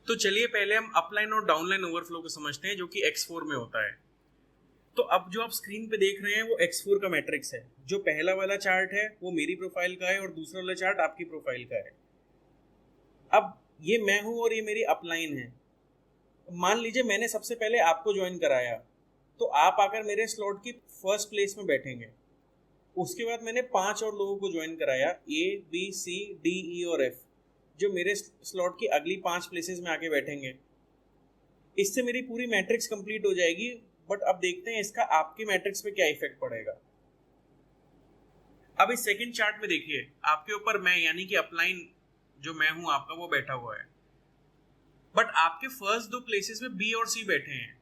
तो चलिए पहले हम अपलाइन और डाउनलाइन ओवरफ्लो को समझते हैं, जो कि X4 में होता है। तो अब जो आप स्क्रीन पे देख रहे हैं वो X4 का मैट्रिक्स है। जो पहला वाला चार्ट है वो मेरी प्रोफाइल का है और दूसरा वाला चार्ट आपकी प्रोफाइल का है। अब ये मैं हूं और ये मेरी अपलाइन है। मान लीजिए मैंने सबसे पहले आपको ज्वाइन कराया, तो आप आकर मेरे स्लॉट की फर्स्ट प्लेस में बैठेंगे। उसके बाद मैंने 5 और लोगों को ज्वाइन कराया, A B C D E और F, जो मेरे स्लॉट की अगली 5 प्लेसेस में आके बैठेंगे। इससे मेरी पूरी मैट्रिक्स कंप्लीट हो जाएगी। बट अब देखते हैं इसका आपके मैट्रिक्स पे क्या इफेक्ट पड़ेगा। अब इस सेकंड चार्ट में देखिए, आपके ऊपर मैं यानी कि अपलाइन जो मैं हूं आपका वो बैठा हुआ है, बट आपके फर्स्ट 2 प्लेसेस में B और C बैठे हैं,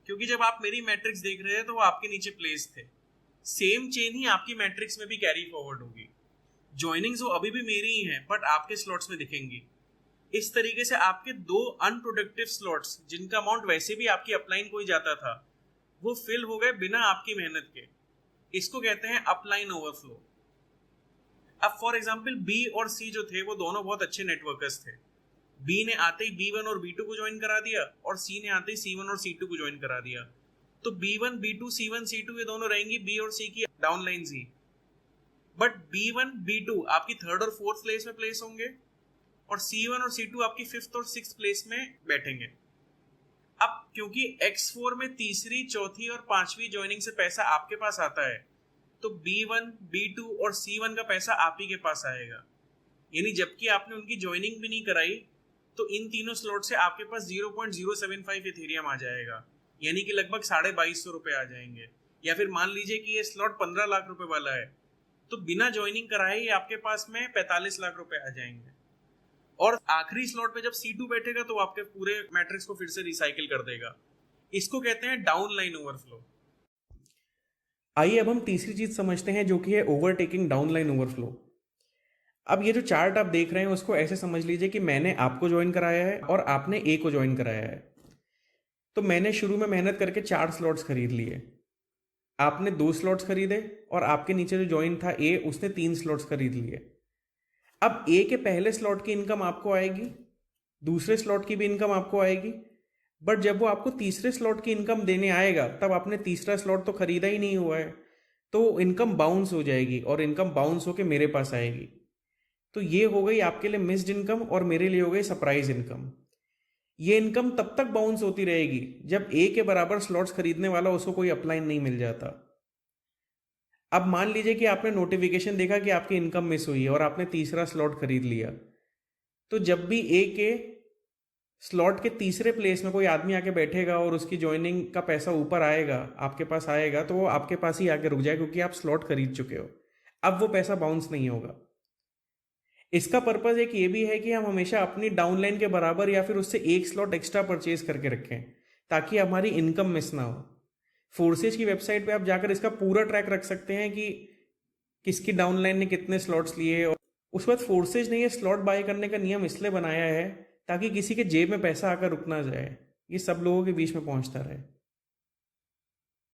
क्योंकि जब आप मेरी मैट्रिक्स देख रहे हैं तो वो आपके नीचे प्लेस थे। सेम चेन ही आपकी मैट्रिक्स में भी कैरी फॉरवर्ड होगी। ज्वाइनिंग्स वो अभी भी मेरी ही हैं, बट आपके स्लॉट्स में दिखेंगी। इस तरीके से आपके 2 अनप्रोडक्टिव स्लॉट्स, जिनका अमाउंट वैसे भी आपकी अपलाइन को ही जाता था, वो फिल हो गए बिना आपकी मेहनत के। इसको कहते हैं अपलाइन ओवरफ्लो। अब फॉर एग्जांपल बी और सी जो थे वो दोनों बहुत अच्छे नेटवर्कर्स थे। बी ने आते ही B1 और B2 को ज्वाइन करा दिया और सी ने आते ही C1 और C2 को ज्वाइन करा दिया। तो B1 B2 C1 C2 ये दोनों रहेंगी B और C की downlines he. But B1 B2 आपकी थर्ड और फोर्थ प्लेस में प्लेस होंगे और C1 और C2 आपकी फिफ्थ और सिक्स्थ प्लेस में बैठेंगे। अब क्योंकि X4 में तीसरी, चौथी और पांचवी ज्वाइनिंग से पैसा आपके पास आता है, तो B1 B2 और C1 का पैसा आप ही के पास आएगा। यानी जबकि आपने उनकी ज्वाइनिंग भी नहीं कराई, तो इन तीनों स्लॉट से आपके पास 0.075 इथेरियम आ जाएगा, यानी कि लगभग 2250 रुपए आ जाएंगे। या फिर मान लीजिए कि ये स्लॉट 15 लाख रुपए वाला है, तो बिना ज्वाइनिंग कराए ही आपके पास में 45 लाख रुपए आ जाएंगे। और आखिरी स्लॉट पे जब C2 बैठेगा तो आपके पूरे मैट्रिक्स को फिर से रिसाइकिल कर देगा। इसको कहते हैं डाउनलाइन ओवरफ्लो। आइए अब हम तीसरी चीज समझते हैं, जो कि है ओवरटेकिंग डाउनलाइन ओवरफ्लो। अब ये जो चार्ट आप देख रहे हैं उसको ऐसे समझ लीजिए कि मैंने आपको ज्वाइन कराया है और आपने A को ज्वाइन कराया है। तो मैंने शुरू में मेहनत करके 4 स्लॉट्स खरीद लिए, आपने 2 स्लॉट्स खरीदे और आपके नीचे जो ज्वाइन था A, उसने 3 स्लॉट्स खरीद लिए। अब A के पहले स्लॉट की इनकम आपको आएगी, दूसरे स्लॉट की भी इनकम आपको आएगी, बट जब वो आपको तीसरे स्लॉट की इनकम देने आएगा तब आपने तीसरा स्लॉट तो खरीदा ही नहीं हुआ है, तो इनकम बाउंस हो जाएगी और इनकम बाउंस होके मेरे पास आएगी। तो ये हो गई आपके लिए मिस्ड इनकम और मेरे लिए हो गई सरप्राइज इनकम। ये इनकम तब तक बाउंस होती रहेगी जब A के बराबर स्लॉट्स खरीदने वाला उसको कोई अपलाइन नहीं मिल जाता। अब मान लीजिए कि आपने नोटिफिकेशन देखा कि आपकी इनकम मिस हुई है और आपने तीसरा स्लॉट खरीद लिया, तो जब भी A के स्लॉट के तीसरे प्लेस में कोई आदमी आके बैठेगा और उसकी ज्वाइनिंग का पैसा ऊपर आएगा, आपके पास आएगा, तो वो आपके पास ही आके रुक जाए, क्योंकि आप स्लॉट खरीद चुके हो। अब वो पैसा बाउंस नहीं होगा। इसका पर्पज एक ये भी है कि हम हमेशा अपनी डाउनलाइन के बराबर या फिर उससे एक स्लॉट एक्स्ट्रा परचेज करके रखें, ताकि हमारी इनकम मिस ना हो। फोर्सेज की वेबसाइट पे आप जाकर इसका पूरा ट्रैक रख सकते हैं कि किसकी डाउनलाइन ने कितने स्लॉट्स लिए। और उस बाद फोर्सेज ने ये स्लॉट बाय करने का नियम इसलिए बनाया है ताकि किसी के जेब में पैसा आकर रुक ना जाए, ये सब लोगों के बीच में पहुंचता रहे।